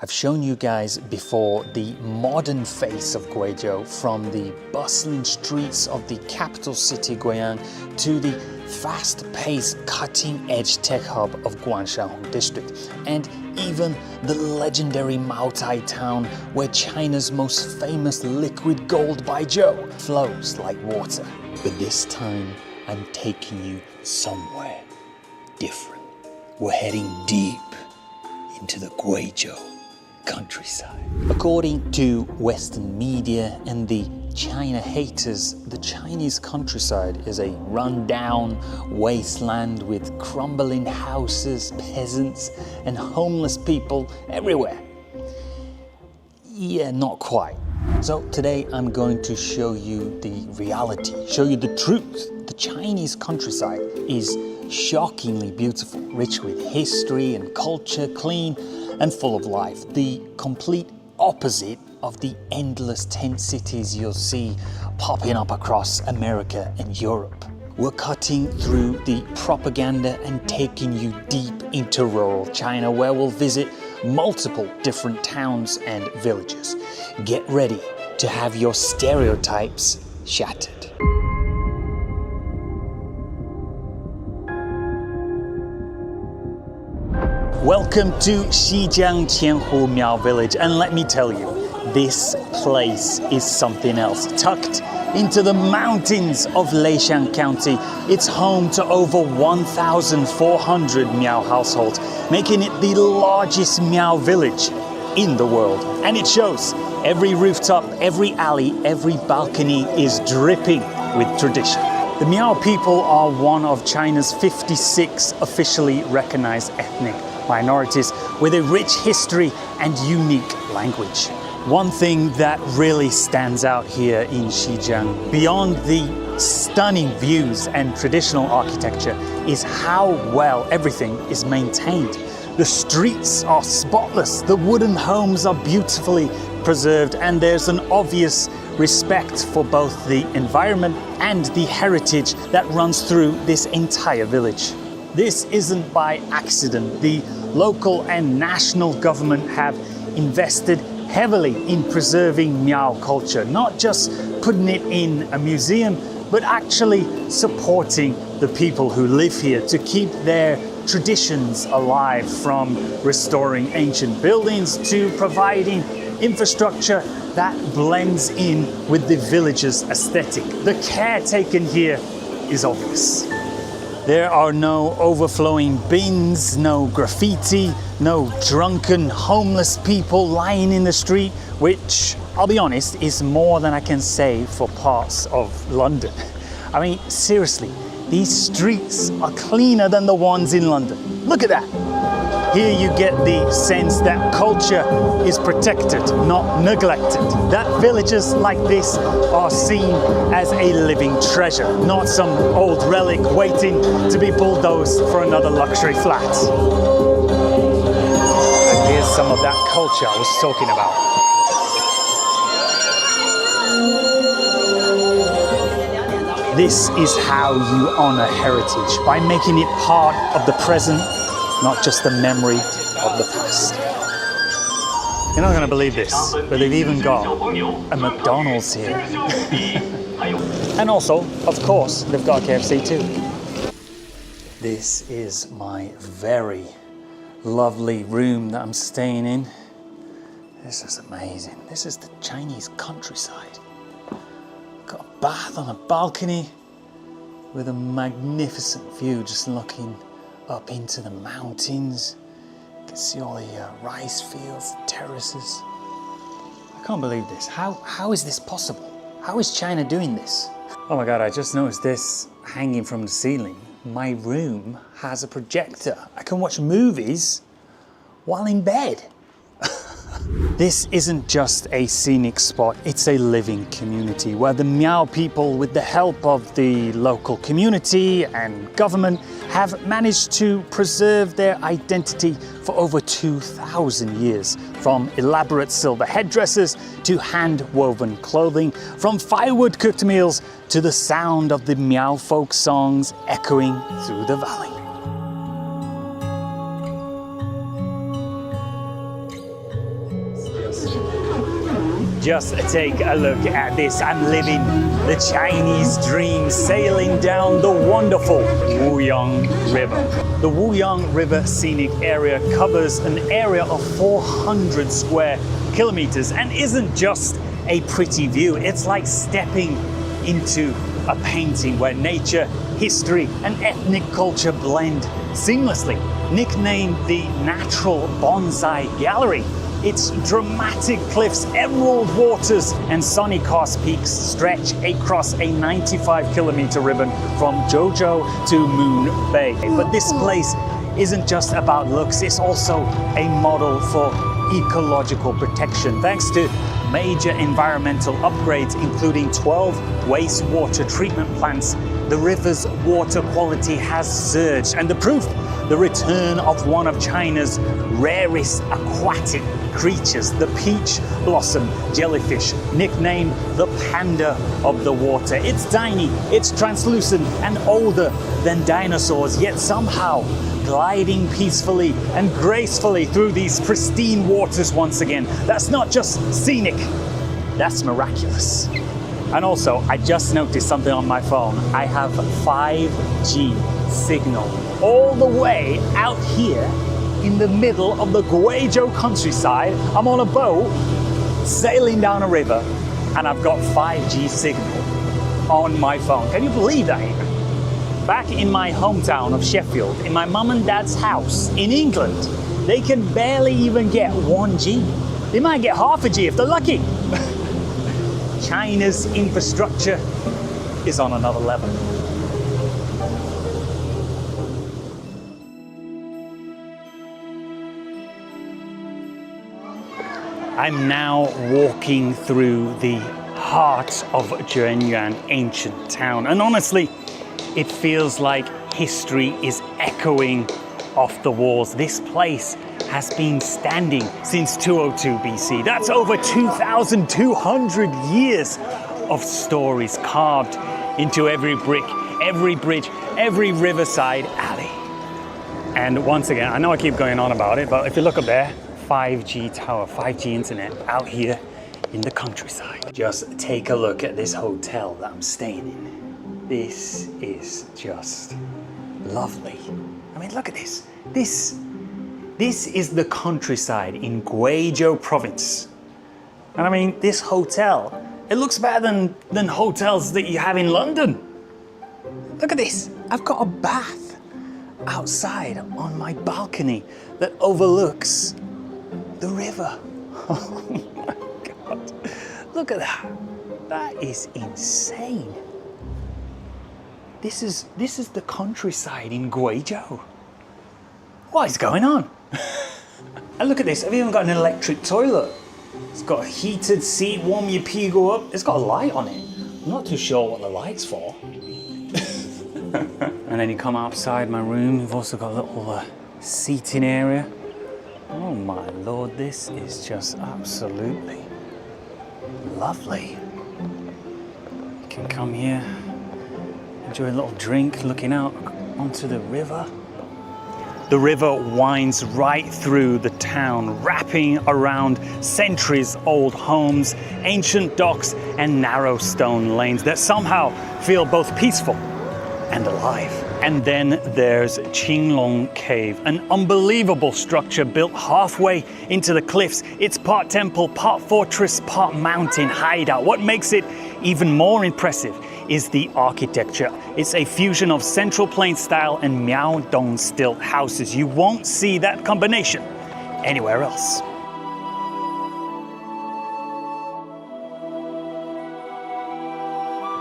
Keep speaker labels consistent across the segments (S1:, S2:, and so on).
S1: I've shown you guys before the modern face of Guizhou, from the bustling streets of the capital city Guiyang to the fast-paced, cutting-edge tech hub of Guangshan district, and even the legendary Maotai town where China's most famous liquid gold Baijiu flows like water. But this time, I'm taking you somewhere different. We're heading deep into the Guizhou countryside. According to Western media and the China haters, the Chinese countryside is a run-down wasteland with crumbling houses, peasants, and homeless people everywhere. Yeah, not quite. So today I'm going to show you the reality, show you the truth. The Chinese countryside is shockingly beautiful, rich with history and culture, clean and full of life. The complete opposite of the endless tent cities you'll see popping up across America and Europe. We're cutting through the propaganda and taking you deep into rural China, where we'll visit multiple different towns and villages. Get ready to have your stereotypes shattered. Welcome to Xijiang Qianhu Miao village, and let me tell you, this place is something else. Tucked into the mountains of Leixiang County, it's home to over 1,400 Miao households, making it the largest Miao village in the world. And it shows. Every rooftop, every alley, every balcony is dripping with tradition. The Miao people are one of China's 56 officially recognized ethnic minorities with a rich history and unique language. One thing that really stands out here in Xijiang, beyond the stunning views and traditional architecture, is how well everything is maintained. The streets are spotless, the wooden homes are beautifully preserved, and there's an obvious respect for both the environment and the heritage that runs through this entire village. This isn't by accident. The local and national government have invested heavily in preserving Miao culture, not just putting it in a museum, but actually supporting the people who live here to keep their traditions alive, from restoring ancient buildings to providing infrastructure that blends in with the village's aesthetic. The care taken here is obvious. There are no overflowing bins, no graffiti, no drunken homeless people lying in the street, which, I'll be honest, is more than I can say for parts of London. I mean, seriously, these streets are cleaner than the ones in London. Look at that. Here you get the sense that culture is protected, not neglected. That villages like this are seen as a living treasure, not some old relic waiting to be bulldozed for another luxury flat. And here's some of that culture I was talking about. This is how you honor heritage, by making it part of the present, not just the memory of the past. You're not going to believe this, but they've even got a McDonald's here. And also, of course, they've got a KFC too. This is my very lovely room that I'm staying in. This is amazing. This is the Chinese countryside. Got a bath on a balcony with a magnificent view, just looking up into the mountains. You can see all the rice fields, terraces. I can't believe this. How is this possible? How is China doing this? Oh my God, I just noticed this hanging from the ceiling. My room has a projector. I can watch movies while in bed. This isn't just a scenic spot, it's a living community where the Miao people, with the help of the local community and government, have managed to preserve their identity for over 2,000 years. From elaborate silver headdresses to hand-woven clothing, from firewood cooked meals to the sound of the Miao folk songs echoing through the valley. Just take a look at this. I'm living the Chinese dream, sailing down the wonderful Wuang River. The Wuang River scenic area covers an area of 400 square kilometers and isn't just a pretty view. It's like stepping into a painting where nature, history, and ethnic culture blend seamlessly. Nicknamed the Natural Bonsai Gallery, its dramatic cliffs, emerald waters, and sunny karst peaks stretch across a 95-kilometer ribbon from Zhouzhou to Moon Bay. But this place isn't just about looks, it's also a model for ecological protection. Thanks to major environmental upgrades, including 12 wastewater treatment plants, the river's water quality has surged. And the proof, the return of one of China's rarest aquatic creatures, the peach blossom jellyfish, nicknamed the panda of the water. It's tiny, it's translucent, and older than dinosaurs, yet somehow gliding peacefully and gracefully through these pristine waters once again. That's not just scenic, that's miraculous. And also, I just noticed something on my phone. I have 5G signal all the way out here in the middle of the Guizhou countryside. I'm on a boat sailing down a river and I've got 5G signal on my phone. Can you believe that? Back in my hometown of Sheffield, in my mum and dad's house in England, they can barely even get 1G. They might get half a G if they're lucky. China's infrastructure is on another level. I'm now walking through the heart of Zhenyuan ancient town, and honestly, it feels like history is echoing off the walls. This place has been standing since 202 BC. That's over 2,200 years of stories carved into every brick, every bridge, every riverside alley. And once again, I know I keep going on about it, but if you look up there, 5G tower, 5G internet out here in the countryside. Just take a look at this hotel that I'm staying in. This is just lovely. I mean, look at this. This is the countryside in Guizhou province. And I mean, this hotel, it looks better than hotels that you have in London. Look at this. I've got a bath outside on my balcony that overlooks the river. Oh my God. Look at that. That is insane. This is the countryside in Guizhou. What is going on? And look at this, I've even got an electric toilet. It's got a heated seat, warm your pee go up. It's got a light on it. I'm not too sure what the light's for. And then you come outside my room, you've also got a little seating area. Oh my Lord, this is just absolutely lovely. You can come here, enjoy a little drink, looking out onto the river. The river winds right through the town, wrapping around centuries-old homes, ancient docks, and narrow stone lanes that somehow feel both peaceful and alive. And then there's Qinglong Cave, an unbelievable structure built halfway into the cliffs. It's part temple, part fortress, part mountain hideout. What makes it even more impressive is the architecture. It's a fusion of Central Plain style and Miao Dong stilt houses. You won't see that combination anywhere else.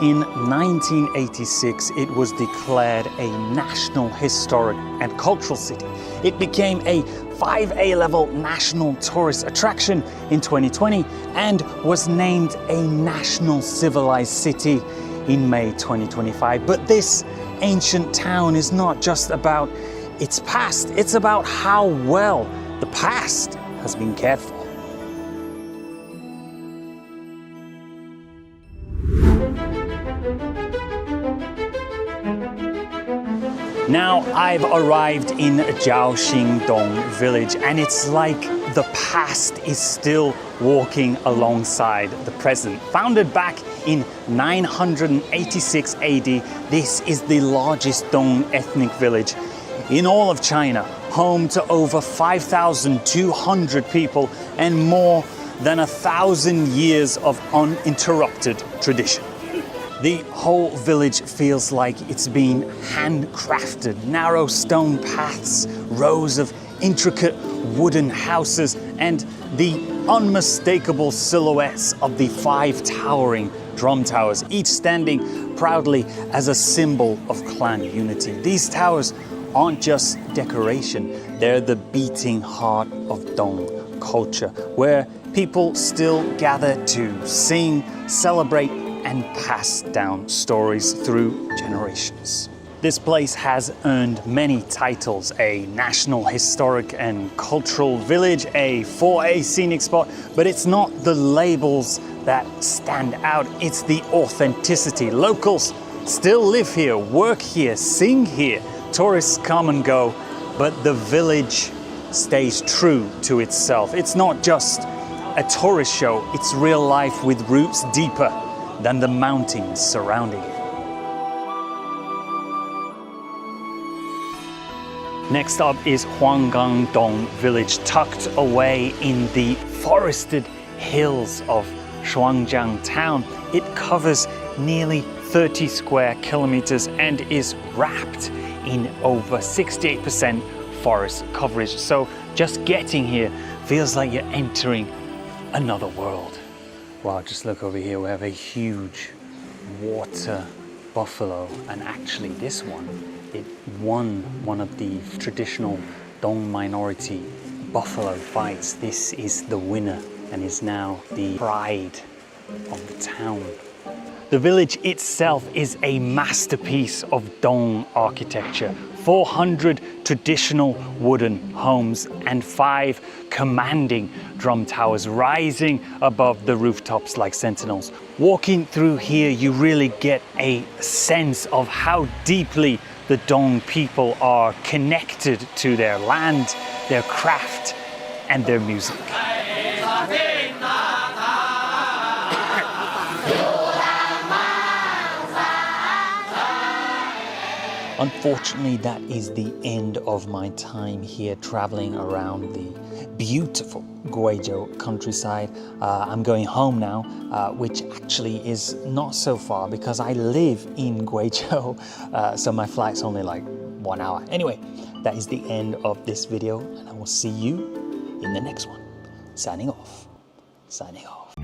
S1: In 1986, it was declared a National Historic and Cultural City. It became a 5A level National Tourist Attraction in 2020 and was named a National Civilized City in May 2025. But this ancient town is not just about its past, it's about how well the past has been cared for. Now I've arrived in Jao Shing Dong village, and it's like the past is still walking alongside the present. Founded back in 986 AD, this is the largest Dong ethnic village in all of China, home to over 5,200 people and more than 1,000 years of uninterrupted tradition. The whole village feels like it's been handcrafted. Narrow stone paths, rows of intricate wooden houses, and the unmistakable silhouettes of the 5 towering drum towers, each standing proudly as a symbol of clan unity. These towers aren't just decoration, they're the beating heart of Dong culture, where people still gather to sing, celebrate, and pass down stories through generations. This place has earned many titles: a National Historic and Cultural Village, a 4A scenic spot, but it's not the labels that stand out, it's the authenticity. Locals still live here, work here, sing here. Tourists come and go, but the village stays true to itself. It's not just a tourist show, it's real life with roots deeper than the mountains surrounding it. Next up is Hangong Dong village, tucked away in the forested hills of Shuangjiang town. It covers nearly 30 square kilometers and is wrapped in over 68% forest coverage. So just getting here feels like you're entering another world. Wow, just look over here, we have a huge water buffalo, and actually this one, it won one of the traditional Dong minority buffalo fights. This is the winner and is now the pride of the town. The village itself is a masterpiece of Dong architecture. 400 traditional wooden homes and 5 commanding drum towers rising above the rooftops like sentinels. Walking through here, you really get a sense of how deeply the Dong people are connected to their land, their craft, and their music. Unfortunately, that is the end of my time here traveling around the beautiful Guizhou countryside. I'm going home now, which actually is not so far because I live in Guizhou, so my flight's only like 1 hour. Anyway, that is the end of this video, and I will see you in the next one. Signing off. Signing off.